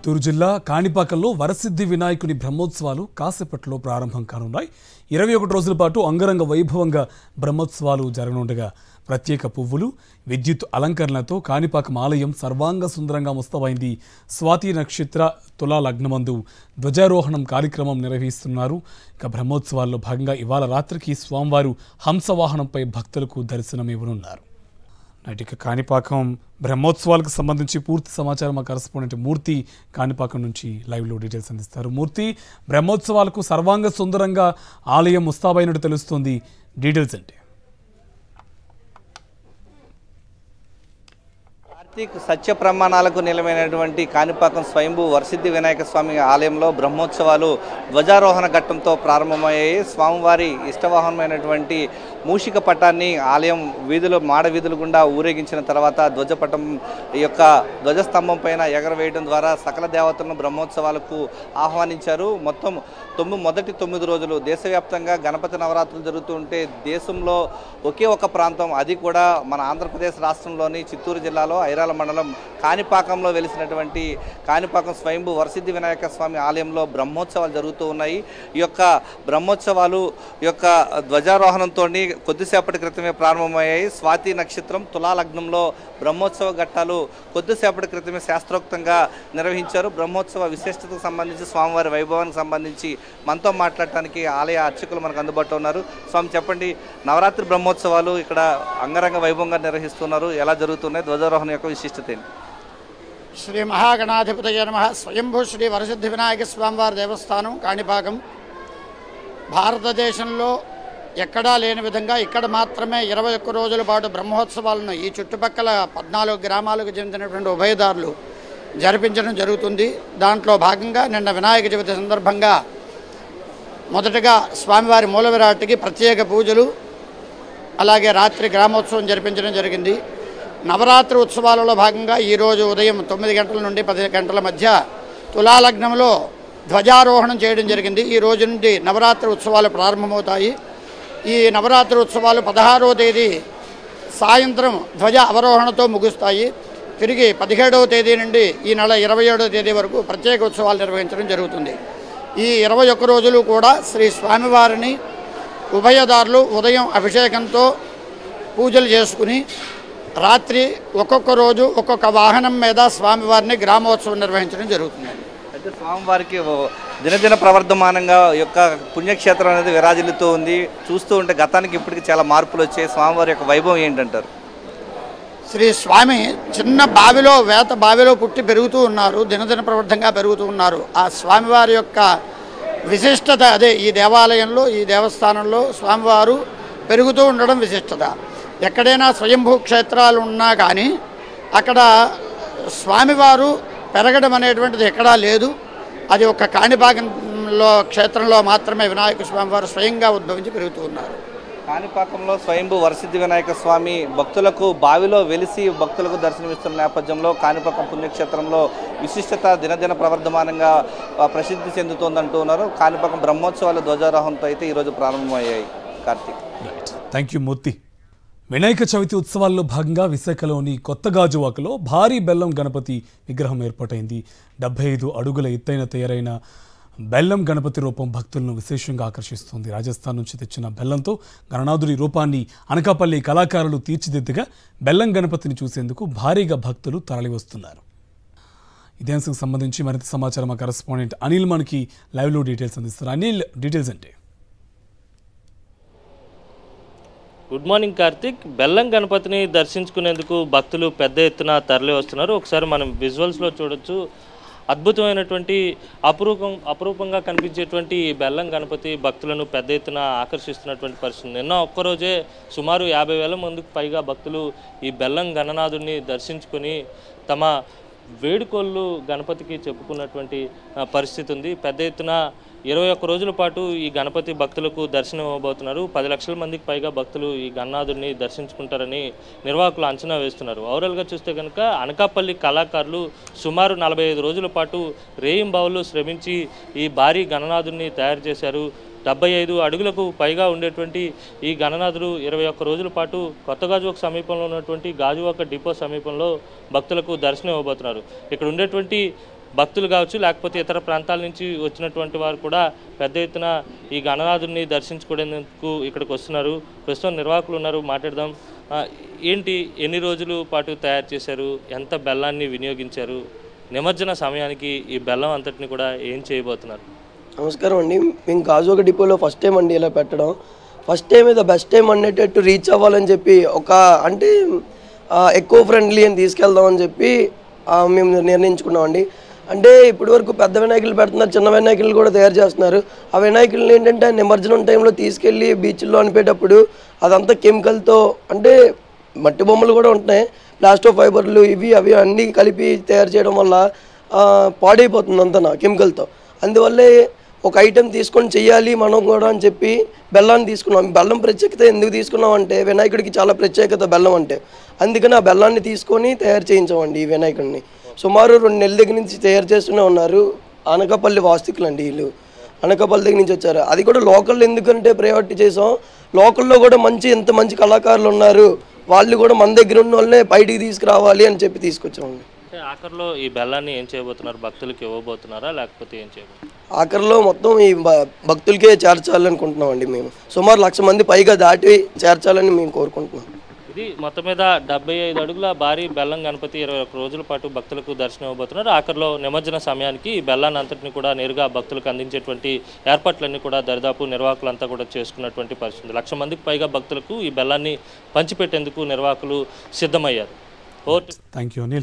చిత్తూరు జిల్లా కాణిపాకంలో వరసిద్ధి వినాయకుని బ్రహ్మోత్సవాలు కాసేపట్లో ప్రారంభం కానున్నాయి. 21 రోజుల పాటు అంగరంగ వైభవంగా బ్రహ్మోత్సవాలు జరగనుండగా ప్రత్యేక పువ్వులు, విద్యుత్ అలంకరణలతో కాణిపాకం ఆలయం సర్వాంగ సుందరంగా ముస్తవైంది. స్వాతి నక్షత్ర తులా లగ్నమందు ధ్వజారోహణం కార్యక్రమం నిర్వహిస్తున్నారు. ఇక బ్రహ్మోత్సవాల్లో భాగంగా ఇవాళ రాత్రికి స్వామివారు హంసవాహనంపై భక్తులకు దర్శనమివ్వనున్నారు. నటిక కాణిపాకం బ్రహ్మోత్సవాలకు సంబంధించి పూర్తి సమాచారం మా కరెస్పాండెంట్ మూర్తి కాణిపాకం నుంచి లైవ్లో డీటెయిల్స్ అందిస్తారు. మూర్తి, బ్రహ్మోత్సవాలకు సర్వాంగ సుందరంగా ఆలయం ముస్తాబైనట్టు తెలుస్తోంది, డీటెయిల్స్ అంటే? సత్య ప్రమాణాలకు నిలమైనటువంటి కాణిపాకం స్వయంభూ వరసిద్ధి వినాయక స్వామి ఆలయంలో బ్రహ్మోత్సవాలు ధ్వజారోహణ ఘట్టంతో ప్రారంభమయ్యాయి. స్వామివారి ఇష్టవాహనమైనటువంటి మూషిక పటాన్ని ఆలయం వీధులు మాడ వీధుల గుండా ఊరేగించిన తర్వాత ధ్వజపటం యొక్క ధ్వజస్తంభం పైన ఎగరవేయడం ద్వారా సకల దేవతలను బ్రహ్మోత్సవాలకు ఆహ్వానించారు. మొత్తం మొదటి 9 రోజులు దేశవ్యాప్తంగా గణపతి నవరాత్రులు జరుగుతుంటే దేశంలో ఒకే ఒక ప్రాంతం, అది కూడా మన ఆంధ్రప్రదేశ్ రాష్ట్రంలోని చిత్తూరు జిల్లాలో ఐరాల మండలం కాణిపాకంలో వెలిసినటువంటి కాణిపాకం స్వయంభూ వరసిద్ధి వినాయక స్వామి ఆలయంలో బ్రహ్మోత్సవాలు జరుగుతూ ఉన్నాయి. ఈ యొక్క బ్రహ్మోత్సవాలు యొక్క ధ్వజారోహణంతో కొద్దిసేపటి క్రితమే ప్రారంభమయ్యాయి. స్వాతి నక్షత్రం తులా లగ్నంలో బ్రహ్మోత్సవ ఘట్టాలు కొద్దిసేపటి క్రితమే శాస్త్రోక్తంగా నిర్వహించారు. బ్రహ్మోత్సవ విశిష్టతకు సంబంధించి, స్వామివారి వైభవానికి సంబంధించి మనతో మాట్లాడటానికి ఆలయ అర్చకులు మనకు అందుబాటులో ఉన్నారు. స్వామి, చెప్పండి, నవరాత్రి బ్రహ్మోత్సవాలు ఇక్కడ అంగరంగ వైభవంగా నిర్వహిస్తున్నారు, ఎలా జరుగుతున్నాయి? ధ్వజారోహణ యొక్క విశిష్టత ఏంటి? శ్రీ మహాగణాధిపతయ నమః. స్వయంభూ శ్రీ వరసిద్ధి వినాయక స్వామివారి దేవస్థానం కాణిపాకం భారతదేశంలో ఎక్కడా లేని విధంగా ఇక్కడ మాత్రమే 21 రోజుల పాటు బ్రహ్మోత్సవాలను ఈ చుట్టుపక్కల 14 గ్రామాలకు చెందినటువంటి ఉభయదారులు జరిపించడం జరుగుతుంది. దాంట్లో భాగంగా నిన్న వినాయక చవితి సందర్భంగా మొదటగా స్వామివారి మూల విరాట్కి ప్రత్యేక పూజలు, అలాగే రాత్రి గ్రామోత్సవం జరిపించడం జరిగింది. నవరాత్రి ఉత్సవాలలో భాగంగా ఈరోజు ఉదయం 9 గంటల నుండి 10 గంటల మధ్య తులాలగ్నంలో ధ్వజారోహణం చేయడం జరిగింది. ఈ రోజు నుండి నవరాత్రి ఉత్సవాలు ప్రారంభమవుతాయి. ఈ నవరాత్రి ఉత్సవాలు 16వ తేదీ సాయంత్రం ధ్వజ అవరోహణతో ముగుస్తాయి. తిరిగి 17వ తేదీ నుండి ఈ నెల 27వ తేదీ వరకు ప్రత్యేక ఉత్సవాలు నిర్వహించడం జరుగుతుంది. ఈ 21 రోజులు కూడా శ్రీ స్వామివారిని ఉభయదారులు ఉదయం అభిషేకంతో పూజలు చేసుకుని రాత్రి ఒక్కొక్క రోజు ఒక్కొక్క వాహనం మీద స్వామివారిని గ్రామోత్సవం నిర్వహించడం జరుగుతుంది. అయితే స్వామివారికి దినదిన ప్రవర్ధమానంగా యొక్క పుణ్యక్షేత్రం అనేది విరాజిల్లుతూ ఉంది. చూస్తూ ఉంటే గతానికి ఇప్పటికి చాలా మార్పులు వచ్చాయి. స్వామివారి యొక్క వైభవం ఏంటంటారు? శ్రీ స్వామి చిన్న బావిలో, వేత బావిలో పుట్టి పెరుగుతూ ఉన్నారు, దినదిన ప్రవర్ధంగా పెరుగుతూ ఉన్నారు. ఆ స్వామివారి యొక్క విశిష్టత అదే. ఈ దేవాలయంలో, ఈ దేవస్థానంలో స్వామివారు పెరుగుతూ ఉండడం విశిష్టత. ఎక్కడైనా స్వయంభూ క్షేత్రాలు ఉన్నా కానీ అక్కడ స్వామివారు పెరగడం అనేటువంటిది ఎక్కడా లేదు. అది ఒక కాణిపాకంలో క్షేత్రంలో మాత్రమే వినాయక స్వామివారు స్వయంగా ఉద్భవించి పెరుగుతూ ఉన్నారు. కాణిపాకంలో స్వయంభూ వరసిద్ధి వినాయక స్వామి భక్తులకు బావిలో వెలిసి భక్తులకు దర్శనమిస్తున్న నేపథ్యంలో కాణిపాకం పుణ్యక్షేత్రంలో విశిష్టత దినదిన ప్రవర్ధమానంగా ప్రసిద్ధి చెందుతోందంటూ ఉన్నారు. కాణిపాకం బ్రహ్మోత్సవాల ధ్వజారోహణంతో అయితే ఈరోజు ప్రారంభమయ్యాయి. కార్తీక్, థ్యాంక్ యూ మూర్తి. వినాయక చవితి ఉత్సవాల్లో భాగంగా విశాఖలోని కొత్త గాజువాకలో భారీ బెల్లం గణపతి విగ్రహం ఏర్పాటైంది. 75 అడుగుల ఎత్తైన తయారైన బెల్లం గణపతి రూపం భక్తులను విశేషంగా ఆకర్షిస్తుంది. రాజస్థాన్ నుంచి తెచ్చిన బెల్లంతో గణనాథుడి రూపాన్ని అనకాపల్లి కళాకారులు తీర్చిదిద్దగా బెల్లం గణపతిని చూసేందుకు భారీగా భక్తులు తరలివస్తున్నారు. ఇదే అంశంకు సంబంధించి మరింత సమాచారం మా కరెస్పాండెంట్ అనిల్ మనకి లైవ్లో డీటెయిల్స్ అందిస్తారు. అనిల్, డీటెయిల్స్ అంటే? Good morning Karthik. బెల్లం గణపతిని దర్శించుకునేందుకు భక్తులు పెద్ద ఎత్తున తరలి వస్తున్నారు. ఒకసారి మనం విజువల్స్లో చూడొచ్చు. అద్భుతమైనటువంటి అపురూపంగా కనిపించేటువంటి ఈ బెల్లం గణపతి భక్తులను పెద్ద ఎత్తున ఆకర్షిస్తున్నటువంటి పరిస్థితి. నిన్న ఒక్కరోజే సుమారు 50,000 మందికి పైగా భక్తులు ఈ బెల్లం గణనాథుడిని దర్శించుకొని తమ వేడుకోళ్ళు గణపతికి చెప్పుకున్నటువంటి పరిస్థితి ఉంది. పెద్ద ఎత్తున 21 రోజుల పాటు ఈ గణపతి భక్తులకు దర్శనం ఇవ్వబోతున్నారు. 10 లక్షల మందికి పైగా భక్తులు ఈ గణనాథుడిని దర్శించుకుంటారని నిర్వాహకులు అంచనా వేస్తున్నారు. ఓవరాల్గా చూస్తే కనుక అనకాపల్లి కళాకారులు సుమారు 45 రోజుల పాటు రేయింబావులు శ్రమించి ఈ భారీ గణనాథుడిని తయారు చేశారు. 75 అడుగులకు పైగా ఉండేటువంటి ఈ గణనాథుడు 21 రోజుల పాటు కొత్త గాజువాక సమీపంలో ఉన్నటువంటి గాజువాక డిపో సమీపంలో భక్తులకు దర్శనం ఇవ్వబోతున్నారు. ఇక్కడ ఉండేటువంటి భక్తులు కావచ్చు లేకపోతే ఇతర ప్రాంతాల నుంచి వచ్చినటువంటి వారు కూడా పెద్ద ఎత్తున ఈ గణనాథుడిని దర్శించుకునేందుకు ఇక్కడికి వస్తున్నారు. ప్రస్తుతం నిర్వాహకులు ఉన్నారు, మాట్లాడదాం. ఏంటి, ఎన్ని రోజుల పాటు తయారు చేశారు, ఎంత బెల్లాన్ని వినియోగించారు, నిమజ్జన సమయానికి ఈ బెల్లం అంతటిని కూడా ఏం చేయబోతున్నారు? నమస్కారం అండి. మేము గాజువాక డిపోలో ఫస్ట్ టైం అండి ఇలా పెట్టడం. ఫస్ట్ టైం ఇది బెస్ట్ టైం అనేటట్టు రీచ్ అవ్వాలని చెప్పి అంటే ఎక్కువ ఫ్రెండ్లీ అని తీసుకెళ్దామని చెప్పి మేము నిర్ణయించుకున్నామండి. అంటే ఇప్పటి వరకు పెద్ద వినాయకులు పెడుతున్నారు, చిన్న వినాయకులు కూడా తయారు చేస్తున్నారు. ఆ వినాయకులు ఏంటంటే నిమజ్జనం టైంలో తీసుకెళ్ళి బీచ్లో అనిపేటప్పుడు అదంతా కెమికల్తో, అంటే మట్టి బొమ్మలు కూడా ఉంటున్నాయి, ప్లాస్టిక్ ఫైబర్లు ఇవి అవి అన్నీ కలిపి తయారు చేయడం వల్ల పాడైపోతుంది అంతా కెమికల్తో. అందువల్లే ఒక ఐటెం తీసుకొని చెయ్యాలి మనం కూడా అని చెప్పి బెల్లాన్ని తీసుకున్నాం. బెల్లం ప్రత్యేకత ఎందుకు తీసుకున్నాం అంటే వినాయకుడికి చాలా ప్రత్యేకత బెల్లం అంటే, అందుకని ఆ బెల్లాన్ని తీసుకొని తయారు చేయించామండి ఈ వినాయకుడిని. సుమారు 2 నెలల దగ్గర నుంచి తయారు చేస్తూనే ఉన్నారు. అనకాపల్లి వాస్తుకులు అండి వీళ్ళు, అనకాపల్లి దగ్గర నుంచి వచ్చారు. అది కూడా లోకల్ ఎందుకంటే ప్రయారిటీ చేసాం. లోకల్లో కూడా ఇంత మంచి కళాకారులు ఉన్నారు, వాళ్ళు కూడా మన దగ్గర ఉన్న వాళ్ళనే బయటికి తీసుకురావాలి అని చెప్పి తీసుకొచ్చామండి. అంటే ఆఖరిలో ఈ బెల్లాన్ని ఏం చేయబోతున్నారు, భక్తులకి ఇవ్వబోతున్నారా లేకపోతే ఏం చేయబోతున్నారు? ఆఖరిలో మొత్తం ఈ భక్తులకే చేర్చాలనుకుంటున్నామండి. మేము సుమారు 1,00,000 మంది పైగా దాటి చేర్చాలని మేము కోరుకుంటున్నాం. ఇది మొత్తం మీద 75 అడుగుల భారీ బెల్లం గణపతి 21 రోజుల పాటు భక్తులకు దర్శనం ఇవ్వబోతున్నారు. ఆఖరిలో నిమజ్జన సమయానికి ఈ బెల్లాన్ని అంతటిని కూడా నేరుగా భక్తులకు అందించేటువంటి ఏర్పాట్లన్నీ కూడా దరిదాపు నిర్వాహకులంతా కూడా చేసుకున్నటువంటి పరిస్థితి. 1,00,000 మందికి పైగా భక్తులకు ఈ బెల్లాన్ని పంచిపెట్టేందుకు నిర్వాహకులు సిద్ధమయ్యారు. Thank you.